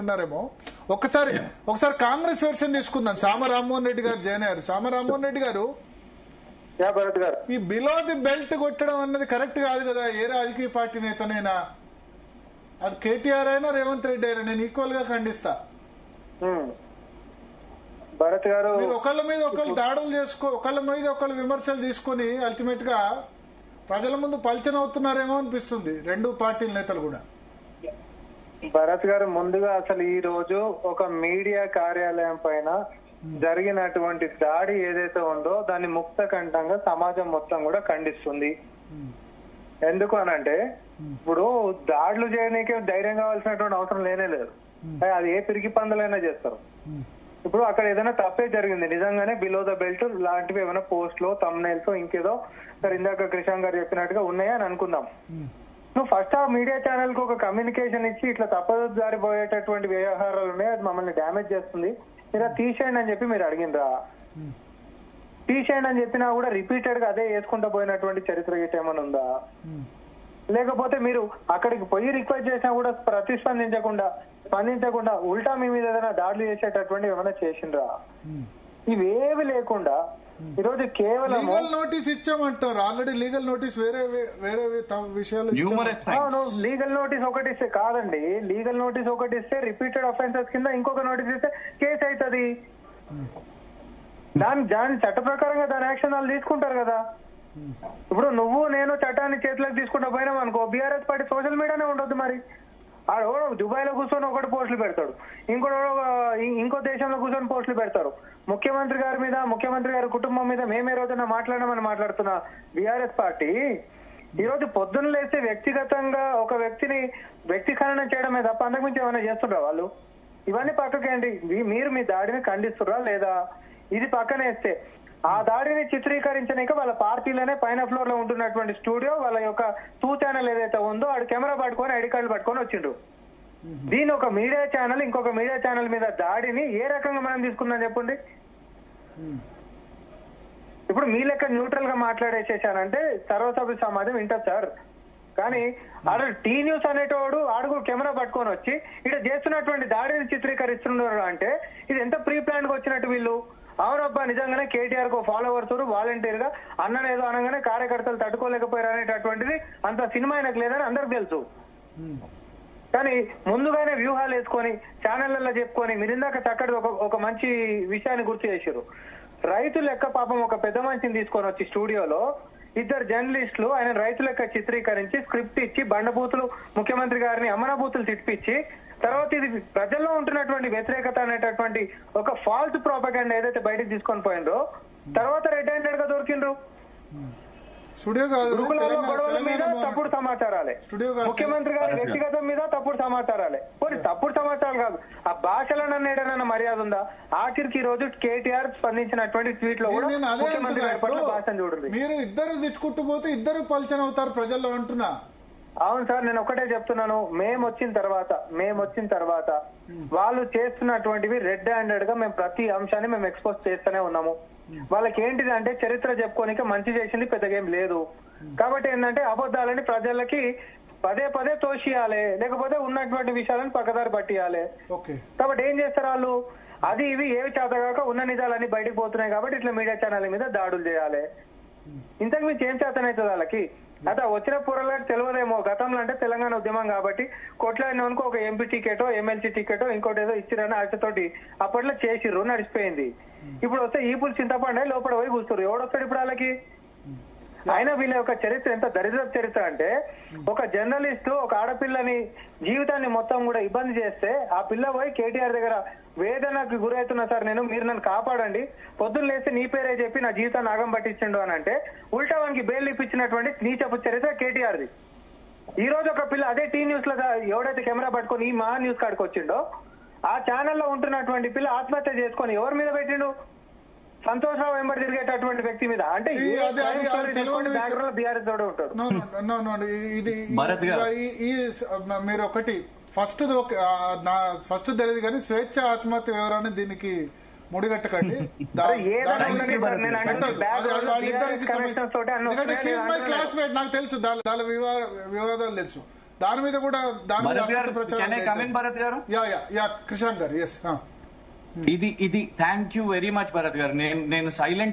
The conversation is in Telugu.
ఉన్నారేమో ఒకసారి కాంగ్రెస్ వెర్షన్ తీసుకుందాం. సామ రామ్మోహన్ రెడ్డి గారు జాయిన్ అయ్యారు. సామ రామ్మోహన్ రెడ్డి గారు ఈ బిలో ది బెల్ట్ కొట్టడం అన్నది కరెక్ట్ కాదు కదా. ఏ రాజకీయ పార్టీ నేతనైనా, అది కేటీఆర్ అయినా రేవంత్ రెడ్డి అయినా నేను ఈక్వల్ గా ఖండిస్తా. భరత్ గారు, మీరు ఒకళ్ళ మీద ఒకళ్ళు దాడులు ఒకళ్ళ మీద ఒకళ్ళు విమర్శలు తీసుకొని అల్టిమేట్ గా ప్రజల ముందు పల్చన అవుతున్నారేమో అనిపిస్తుంది రెండు పార్టీల నేతలు కూడా. భరత్ గారు, ముందుగా అసలు ఈ రోజు ఒక మీడియా కార్యాలయం పైన జరిగినటువంటి దాడి ఏదైతే ఉందో దాన్ని ముక్త కంఠంగా సమాజం మొత్తం కూడా ఖండిస్తుంది. ఎందుకు అనంటే ఇప్పుడు దాడులు చేయడానికి ధైర్యం కావాల్సినటువంటి అవసరం లేనే లేదు. అది ఏ పిరికి పందులైనా చేస్తారు. ఇప్పుడు అక్కడ ఏదైనా తప్పే జరిగింది, నిజంగానే బిలో ద బెల్ట్ లాంటివి ఏమైనా పోస్ట్లో తమ్నైల్స్ ఇంకేదో సరే ఇందాక కృష్ణ గారు చెప్పినట్టుగా ఉన్నాయా అని అనుకుందాం. నువ్వు ఫస్ట్ ఆ మీడియా ఛానల్ కు ఒక కమ్యూనికేషన్ ఇచ్చి ఇట్లా తప్పదారిపోయేటటువంటి వ్యవహారాలు ఉన్నాయి, అది మమ్మల్ని డ్యామేజ్ చేస్తుంది, మీరు తీసేయండి అని చెప్పి మీరు అడిగినరా? తీసేయండి అని చెప్పినా కూడా రిపీటెడ్ గా అదే వేసుకుంటూ పోయినటువంటి చరిత్ర గీత ఏమైనా ఉందా? లేకపోతే మీరు అక్కడికి పోయి రిక్వెస్ట్ చేసినా కూడా స్పందించకుండా ఉల్టా మీ మీద ఏదైనా దాడులు చేసేటటువంటి ఏమైనా చేసిండ్రా? ఇవేవి లేకుండా ఈరోజు కేవలం లీగల్ నోటీస్ ఇచ్చామంటారు. ఆల్రెడీ లీగల్ నోటీస్ వేరే విషయాలు లీగల్ నోటీస్ ఒకటి ఇస్తే కాదండి, లీగల్ నోటీస్ ఒకటి ఇస్తే రిపీటెడ్ అఫెన్సెస్ కింద ఇంకొక నోటీస్ ఇస్తే కేసు అవుతుంది. దాని చట్ట ప్రకారంగా దాని యాక్షన్ వాళ్ళు తీసుకుంటారు కదా. ఇప్పుడు నువ్వు నేను చట్టాన్ని చేతిలోకి తీసుకుంటా పోయినాం అనుకో, బీఆర్ఎస్ పార్టీ సోషల్ మీడియానే ఉండొద్దు. మరి ఆడో దుబాయ్ లో కూర్చొని ఒకటి పోస్టులు పెడతాడు, ఇంకో దేశంలో కూర్చొని పోస్టులు పెడతారు. ముఖ్యమంత్రి గారి మీద, ముఖ్యమంత్రి గారి కుటుంబం మీద మేమే రోజున మాట్లాడమని మాట్లాడుతున్న బీఆర్ఎస్ పార్టీ ఈ రోజు పొద్దున్న లేస్తే వ్యక్తిగతంగా ఒక వ్యక్తిని వ్యక్తీకరణ చేయడమే తప్ప అంతకుమించి ఏమైనా చేస్తుండ్రా వాళ్ళు? ఇవన్నీ పక్కకేంటి, మీరు మీ దాడిని ఖండిస్తుర్రా లేదా? ఇది పక్కనేస్తే ఆ దాడిని చిత్రీకరించడానికి వాళ్ళ పార్టీలోనే పైన ఫ్లోర్ లో ఉంటున్నటువంటి స్టూడియో వాళ్ళ యొక్క 2 ఛానల్ ఏదైతే ఉందో ఆడు కెమెరా పట్టుకొని ఐడి కార్డులు పట్టుకొని వచ్చిండ్రు. దీని ఒక మీడియా ఛానల్ ఇంకొక మీడియా ఛానల్ మీద దాడిని ఏ రకంగా మనం తీసుకుందాం చెప్పండి. ఇప్పుడు మీ లెక్క న్యూట్రల్ గా మాట్లాడేసేసానంటే సర్వసభ్య సమాజం వింటది సార్. కానీ ఆడ టీ న్యూస్ అనేటోడు ఆడుగు కెమెరా పట్టుకొని వచ్చి ఇక్కడ చేస్తున్నటువంటి దాడిని చిత్రీకరిస్తున్నారు అంటే ఇది ఎంత ప్రీ ప్లాన్ గా వచ్చినట్టు వీళ్ళు. అవునబ్బా, నిజంగానే కేటీఆర్ కు ఫాలోవర్స్ వాలంటీర్ గా అన్ననేదో అనగానే కార్యకర్తలు తట్టుకోలేకపోయారు అనేటటువంటిది అంత సినిమా ఆయనకు లేదని అందరికి తెలుసు. కానీ ముందుగానే వ్యూహాలు వేసుకొని ఛానళ్లలో చెప్పుకొని మీరు ఇందాక చక్కటి ఒక మంచి విషయాన్ని గుర్తు చేశారు. రైతు లెక్క పాపం ఒక పెద్ద మనిషిని తీసుకొని వచ్చి స్టూడియోలో 2 జర్నలిస్టులు ఆయన రైతు లెక్క చిత్రీకరించి స్క్రిప్ట్ ఇచ్చి బండబూతులు ముఖ్యమంత్రి గారిని అమనబూతులు తిప్పించి తర్వాత ఇది ప్రజల్లో ఉంటున్నటువంటి వ్యతిరేకత అనేటటువంటి ఒక ఫాల్స్ ప్రోపగండా ఏదైతే బయటకు తీసుకొని పోయిండ్రో తర్వాత రెడ్ హ్యాండెడ్ గా దొరికిండ్రు. గొడవల మీద తప్పుడు సమాచారాలే, ముఖ్యమంత్రి గారి వ్యక్తిగతం మీద తప్పుడు సమాచారాలే. కొన్ని తప్పుడు సమాచారాలు కాదు, ఆ భాషలను అన్నేడనన్న మర్యాద ఉందా? ఆఖరికి ఈ రోజు కేటీఆర్ స్పందించినటువంటి ట్వీట్ లో కూడా ముఖ్యమంత్రి గారి పట్ల భాషను చూడండి. మీరు ఇద్దరు తిట్టుకుంటూ పోతే ఇద్దరు పల్చన అవుతారు ప్రజల్లో అంటున్నా. అవును సార్, నేను ఒకటే చెప్తున్నాను, మేము వచ్చిన తర్వాత వాళ్ళు చేస్తున్నటువంటివి రెడ్ హ్యాండెడ్ గా మేము ప్రతి అంశాన్ని మేము ఎక్స్పోజ్ చేస్తూనే ఉన్నాము. వాళ్ళకి ఏంటిది అంటే చరిత్ర చెప్పుకోనిక మంచి చేసింది పెద్దగా ఏం లేదు. కాబట్టి ఏంటంటే అబద్ధాలని ప్రజలకి పదే తోషియాలి, లేకపోతే ఉన్నటువంటి విషయాలను పక్కదారి పట్టియాలి. కాబట్టి ఏం చేస్తారు వాళ్ళు, అది ఇవి ఏవి చేతగాక ఉన్న నిజాలన్నీ బయటకు పోతున్నాయి కాబట్టి ఇట్లా మీడియా ఛానల్ మీద దాడులు చేయాలి. ఇంతకు మించి ఏం చేతనైతుంది వాళ్ళకి? అదే వచ్చిన పూరలకు తెలియదేమో. గతంలో అంటే తెలంగాణ ఉద్యమం కాబట్టి కొట్లాడినోనికి ఒక ఎంపీ టికెటో ఎమ్మెల్సీ టికెటో ఇంకోటి ఏదో ఇచ్చిరని ఆశతోటి అప్పట్లో చేసిర్రు, నడిచిపోయింది. ఇప్పుడు వస్తే ఈపులు చింతపండే లోపల పోయి కూర్చున్నారు. ఎవడొస్తాడు ఇప్పుడు వాళ్ళకి? అయినా వీళ్ళ యొక్క చరిత్ర ఎంత దరిద్ర చరిత్ర అంటే ఒక జర్నలిస్టు ఒక ఆడపిల్లని జీవితాన్ని మొత్తం కూడా ఇబ్బంది చేస్తే ఆ పిల్ల పోయి కేటీఆర్ దగ్గర వేదనకు గురవుతున్నా సార్ నేను, మీరు నన్ను కాపాడండి, పొద్దున్న లేస్తే నీ పేరే చెప్పి నా జీవితాన్ని ఆగం పట్టించండు అని అంటే ఉల్టా వానికి బెయిల్ ఇప్పించినటువంటి నీచపు చరిత్ర కేటీఆర్ది. ఈ రోజు ఒక పిల్ల అదే టీ న్యూస్ లో ఎవడైతే కెమెరా పట్టుకొని ఈ మహా న్యూస్ కాడికి వచ్చిండో ఆ ఛానల్లో ఉంటున్నటువంటి పిల్ల ఆత్మహత్య చేసుకొని ఎవరి మీద పెట్టిండు? సంతోష్ రావు వెంబడి తిరిగేటటువంటి వ్యక్తి మీద. అంటే బీఆర్ఎస్ తోడే ఉంటాడు. మీరు ఒకటి ఫస్ట్ తెలియదు కానీ స్వేచ్ఛ ఆత్మహత్య వివరాన్ని దీనికి ముడిగట్టకండి. క్లాస్మేట్ నాకు తెలుసు, దాని వివాదాలు తెలుసు. దాని మీద కూడా భరత్ గారు యా కృషాంక్ గారు ఎస్ ఇది thank you very much Bharat గారు. నేను సైలెంట్